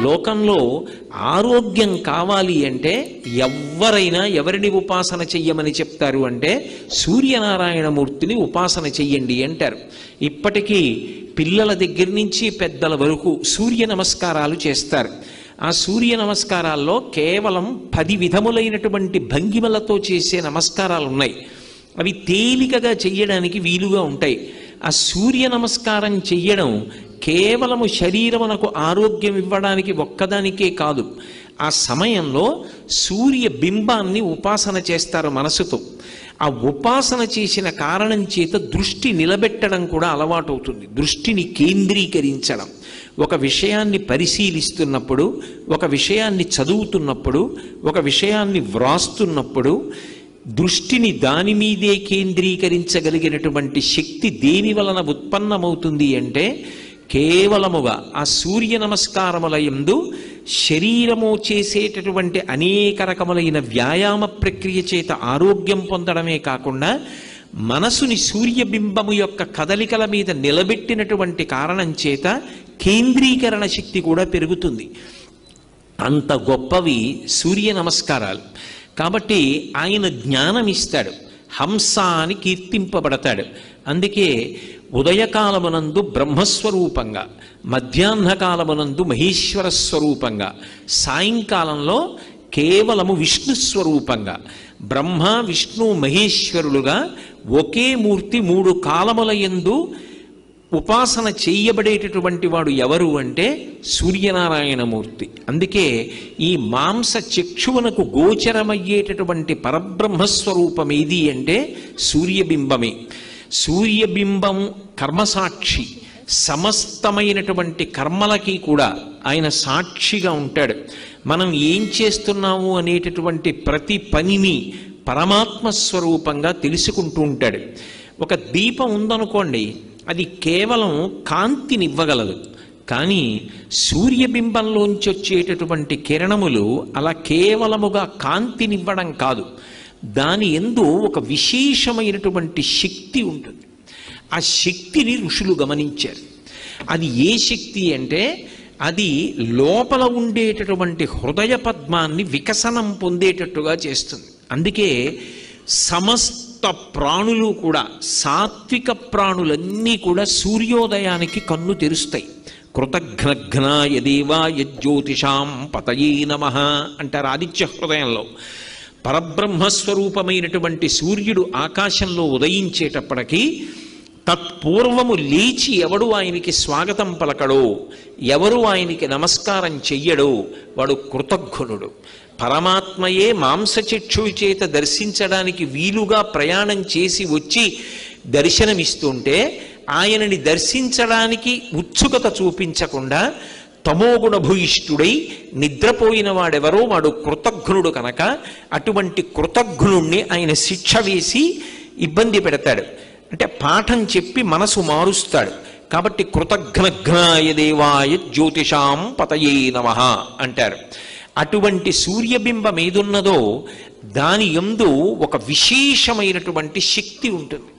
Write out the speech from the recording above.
లోకంలో ఆరోగ్యం కావాలి అంటే ఎవరైనా ఎవరిని ఉపాసన చెయ్యమని చెప్తారు అంటే సూర్యనారాయణమూర్తిని ఉపాసన చెయ్యండి అంటారు. ఇప్పటికీ పిల్లల దగ్గర నుంచి పెద్దల వరకు సూర్య నమస్కారాలు చేస్తారు. ఆ సూర్య నమస్కారాల్లో కేవలం 10 విధములైనటువంటి భంగిమలతో చేసే నమస్కారాలు ఉన్నాయి. అవి తేలికగా చెయ్యడానికి వీలుగా ఉంటాయి. ఆ సూర్య నమస్కారం చెయ్యడం కేవలము శరీరమునకు ఆరోగ్యం ఇవ్వడానికి ఒక్కదానికే కాదు, ఆ సమయంలో సూర్య బింబాన్ని ఉపాసన చేస్తారు మనసుతో. ఆ ఉపాసన చేసిన కారణం చేత దృష్టి నిలబెట్టడం కూడా అలవాటవుతుంది. దృష్టిని కేంద్రీకరించడం, ఒక విషయాన్ని పరిశీలిస్తున్నప్పుడు, ఒక విషయాన్ని చదువుతున్నప్పుడు, ఒక విషయాన్ని వ్రాస్తున్నప్పుడు దృష్టిని దాని మీదే కేంద్రీకరించగలిగినటువంటి శక్తి దేని వలన ఉత్పన్నమవుతుంది అంటే కేవలముగా ఆ సూర్య నమస్కారముల యందు శరీరము చేసేటటువంటి అనేక రకములైన వ్యాయామ ప్రక్రియ చేత ఆరోగ్యం పొందడమే కాకుండా మనసుని సూర్యబింబము యొక్క కదలికల మీద నిలబెట్టినటువంటి కారణం చేత కేంద్రీకరణ శక్తి కూడా పెరుగుతుంది. అంత గొప్పవి సూర్య నమస్కారాలు. కాబట్టి ఆయన జ్ఞానం ఇస్తాడు, హంస అని కీర్తింపబడతాడు. అందుకే ఉదయకాలమునందు బ్రహ్మస్వరూపంగా, మధ్యాహ్నకాలమునందు మహేశ్వర స్వరూపంగా, సాయంకాలంలో కేవలము విష్ణు స్వరూపంగా, బ్రహ్మ విష్ణు మహేశ్వరులుగా ఒకే మూర్తి 3 కాలముల యందు ఉపాసన చేయబడేటటువంటి వాడు ఎవరు అంటే సూర్యనారాయణమూర్తి. అందుకే ఈ మాంస చక్షువునకు గోచరమయ్యేటటువంటి పరబ్రహ్మస్వరూపం ఏది అంటే సూర్యబింబమే. సూర్యబింబం కర్మసాక్షి, సమస్తమైనటువంటి కర్మలకి కూడా ఆయన సాక్షిగా ఉంటాడు. మనం ఏం చేస్తున్నాము అనేటటువంటి ప్రతి పనిని పరమాత్మ స్వరూపంగా తెలుసుకుంటూ ఉంటాడు. ఒక దీపం ఉందనుకోండి, అది కేవలం కాంతినివ్వగలదు, కానీ సూర్యబింబంలోంచి వచ్చేటటువంటి కిరణములు అలా కేవలముగా కాంతినివ్వడం కాదు, దాని యందు ఒక విశేషమైనటువంటి శక్తి ఉంటుంది. ఆ శక్తిని ఋషులు గమనించారు. అది ఏ శక్తి అంటే అది లోపల ఉండేటటువంటి హృదయ పద్మాన్ని వికసనం పొందేటట్టుగా చేస్తుంది. అందుకే సమస్త ప్రాణులు కూడా, సాత్విక ప్రాణులన్నీ కూడా సూర్యోదయానికి కన్ను తెరుస్తాయి. కృతఘ్నఘ్నాయ దేవాయ జ్యోతిషాం పతయే నమః అంటారు ఆదిత్య హృదయంలో. పరబ్రహ్మస్వరూపమైనటువంటి సూర్యుడు ఆకాశంలో ఉదయించేటప్పటికీ తత్పూర్వము లేచి ఎవడు ఆయనకి స్వాగతం పలకడో, ఎవరు ఆయనకి నమస్కారం చెయ్యడో వాడు కృతఘ్నుడు. పరమాత్మయే మాంసచక్షు చేత దర్శించడానికి వీలుగా ప్రయాణం చేసి వచ్చి దర్శనమిస్తుంటే ఆయనని దర్శించడానికి ఉత్సుకత చూపించకుండా తమోగుణ భూయిష్ఠుడై నిద్రపోయిన వాడెవరో వాడు కృతఘ్నుడు కనుక అటువంటి కృతఘ్నుణ్ణి ఆయన శిక్ష వేసి ఇబ్బంది పెడతాడు. అంటే పాఠం చెప్పి మనసు మారుస్తాడు. కాబట్టి కృతఘ్నఘ్నాయ దేవాయ జ్యోతిషాం పతయే నమః అంటారు. అటువంటి సూర్యబింబం ఏదున్నదో దాని యందు ఒక విశేషమైనటువంటి శక్తి ఉంటుంది.